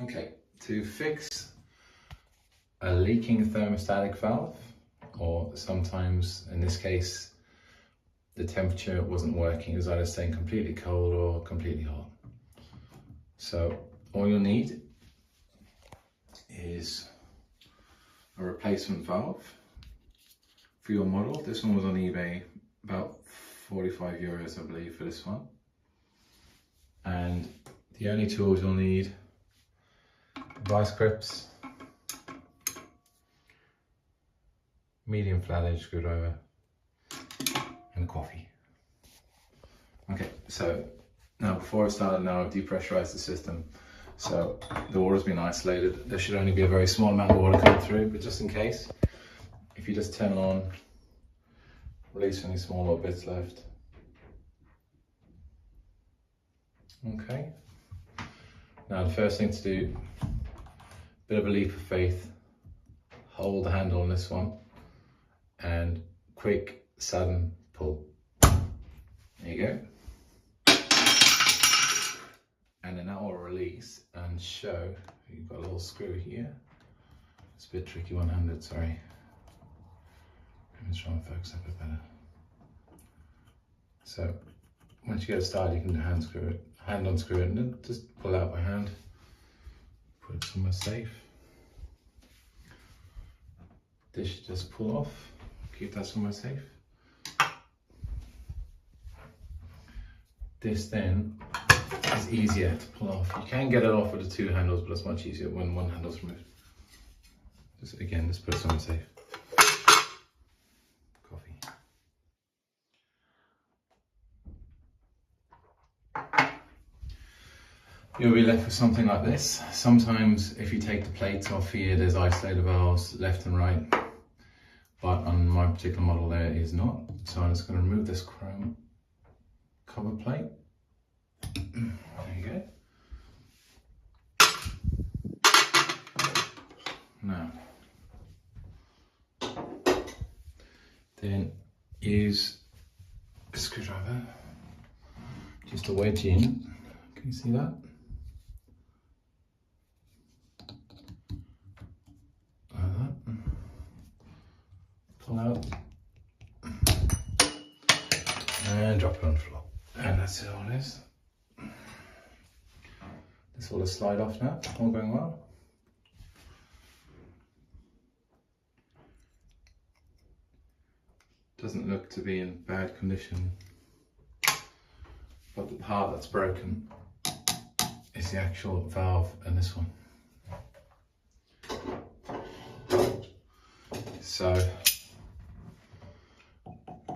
Okay, to fix a leaking thermostatic valve, or sometimes in this case the temperature wasn't working, it was either staying completely cold or completely hot. So all you'll need is a replacement valve for your model. This one was on eBay, about 45 euros I believe for this one. And the only tools you'll need: vice grips, medium flat edge screwdriver, and coffee. Okay, so now before I start, now I've depressurized the system. So the water's been isolated. There should only be a very small amount of water coming through, but just in case, if you just turn it on, release any small little bits left. Okay. Now the first thing to do, bit of a leap of faith, hold the handle on this one and quick sudden pull. There you go. And then that will release and show, you've got a little screw here. It's a bit tricky one-handed, sorry. Let me try and focus a bit better. So once you get it started, you can hand unscrew it, and then just pull out by hand. Put it somewhere safe. This should just pull off. Keep that somewhere safe. This then is easier to pull off. You can get it off with the two handles, but it's much easier when one handle's removed. Just again, just put it somewhere safe. Coffee. You'll be left with something like this. Sometimes if you take the plates off here, there's isolator valves left and right, but on my particular model there is not. So I'm just going to remove this chrome cover plate. There you go. Now, then use a screwdriver just to wedge in. Can you see that? Like that. Pull out and drop it on the floor. And that's it, all it is. This will just slide off now, all going well. Doesn't look to be in bad condition, but the part that's broken is the actual valve in this one. So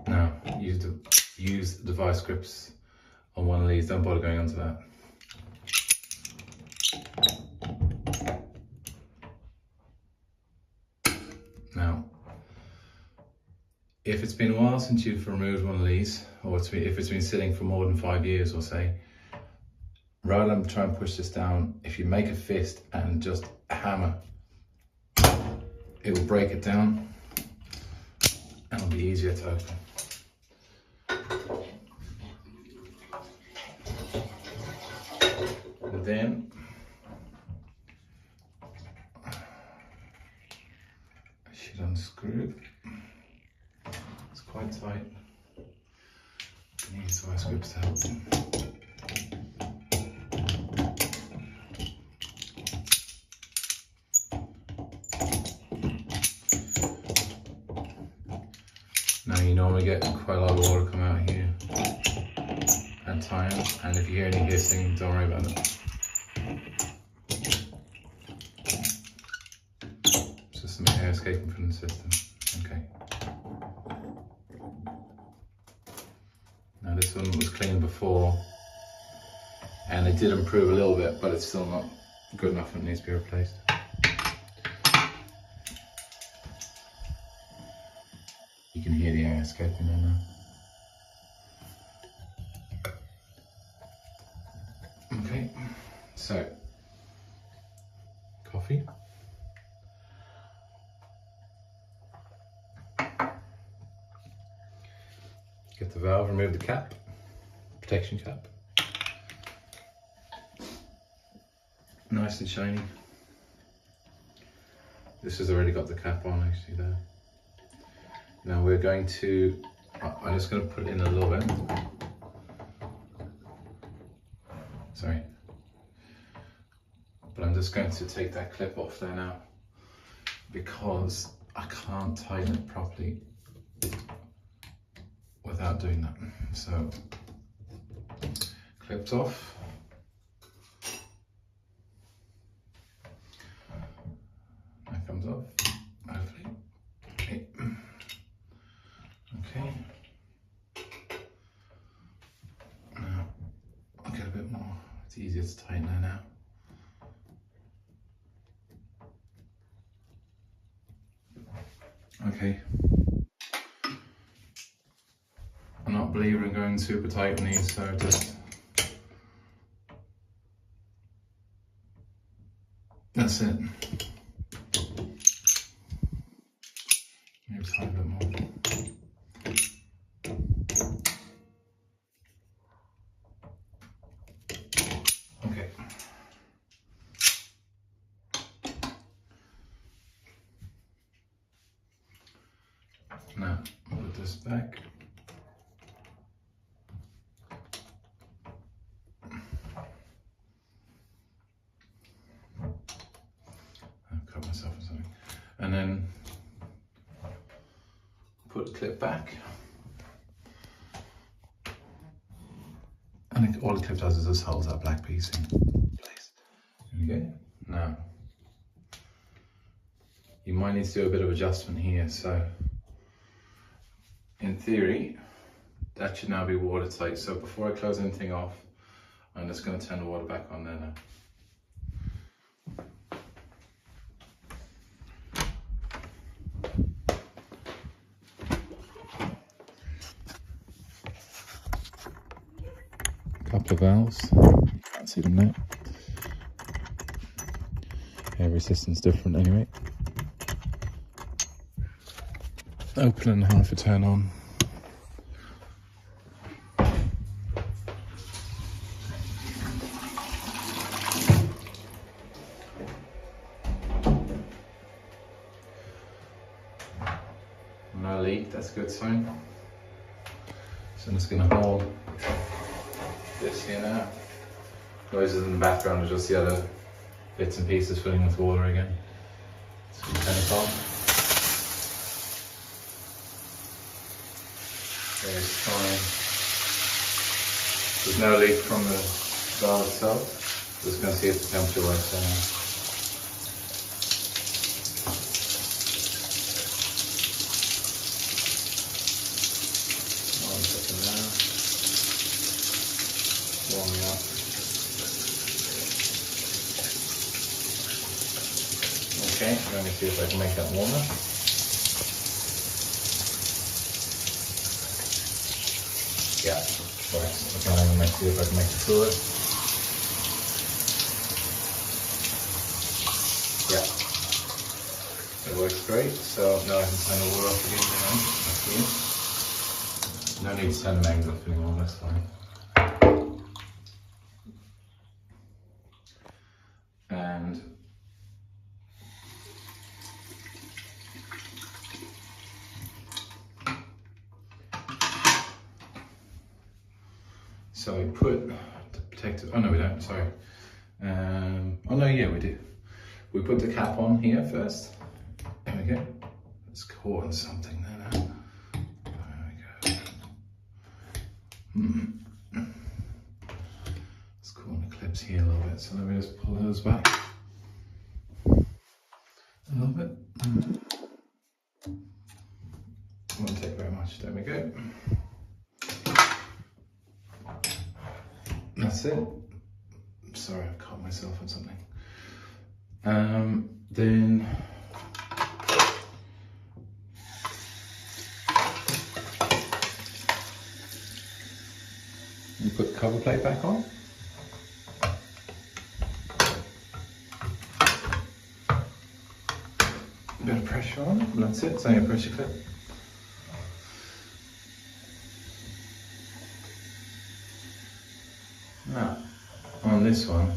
now use the vice grips on one of these, don't bother going onto that. Now, if it's been a while since you've removed one of these, or if it's been sitting for more than 5 years or say, rather than try and push this down, if you make a fist and just hammer, it will break it down and it'll be easier to open. And then I should unscrew. It's quite tight. I can use the vice grips to help. Now you normally get quite a lot of water come out here at times, and if you hear any hissing, don't worry about it. It's just some air escaping from the system. Okay. Now this one was cleaned before, and it did improve a little bit, but it's still not good enough and it needs to be replaced. You can hear the air escaping there now. Okay, so coffee. Get the valve, remove the cap, protection cap. nice and shiny. This has already got the cap on actually there. Now we're going to, I'm just going to put it in a little bit. Sorry. But I'm just going to take that clip off there now because I can't tighten it properly without doing that. So, clips off. That comes off, hopefully. Okay. Okay. Now, I'll get a bit more. It's easier to tighten there now. Okay. I'm not a believer in going super tight on these, so just that's it. Maybe a tiny bit more. Okay. Now put this back. I've cut myself or something. And then put the clip back. And all the clip does is just holds that black piece in place. There we go. Now, you might need to do a bit of adjustment here. So, in theory, that should now be watertight. So before I close anything off, I'm just going to turn the water back on there now. Couple of valves, can't see them now. Every system's different anyway. Open and half a turn on. No leak, that's a good sign. So I'm just going to hold this here now. Noises in the background are just the other bits and pieces filling with water again. So turn it on. There's fine. There's no leak from the valve itself. Just going to see if the temperature works there now. Warming up. Okay, let me see if I can make that warmer. Yeah, works. Okay, let me see if I can make it cooler. Yeah, it works great. So now I can turn the water off again. No need to turn the mains off anymore, that's fine. And so we put the protective, oh no we don't, sorry. Oh no, yeah we do. We put the cap on here first. There we go. It's caught in something there now. There we go. It's caught in the clips here a little bit, so let me just pull those back. A little bit. Won't take very much, there we go. That's it. Sorry, I caught myself on something. Then you put the cover plate back on. A bit of pressure on it, and that's it. It's only a pressure clip. Now, on this one,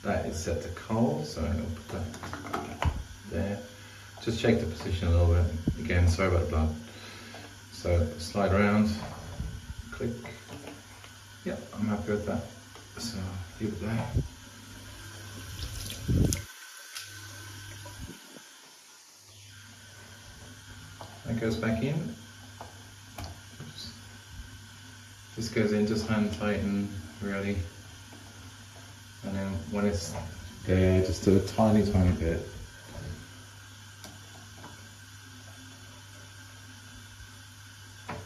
that is set to cold, so I'm going to put that there. Just check the position a little bit. Again, sorry about the blood. So slide around, click. Yep, I'm happy with that. So leave it there. That goes back in. Oops. This goes in, just hand tighten, really. And then when it's there, just do a tiny bit.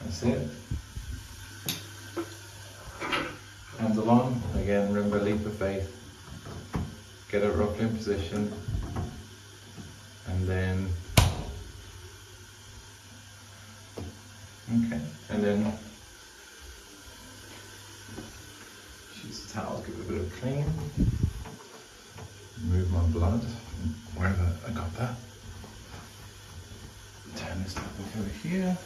That's it. Handle on, again, remember leap of faith. Get it roughly in position. And then, okay, and then use the towel, give it a bit of clean. Remove my blood, wherever I got that. Turn this up over here.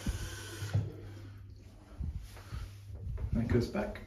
That goes back.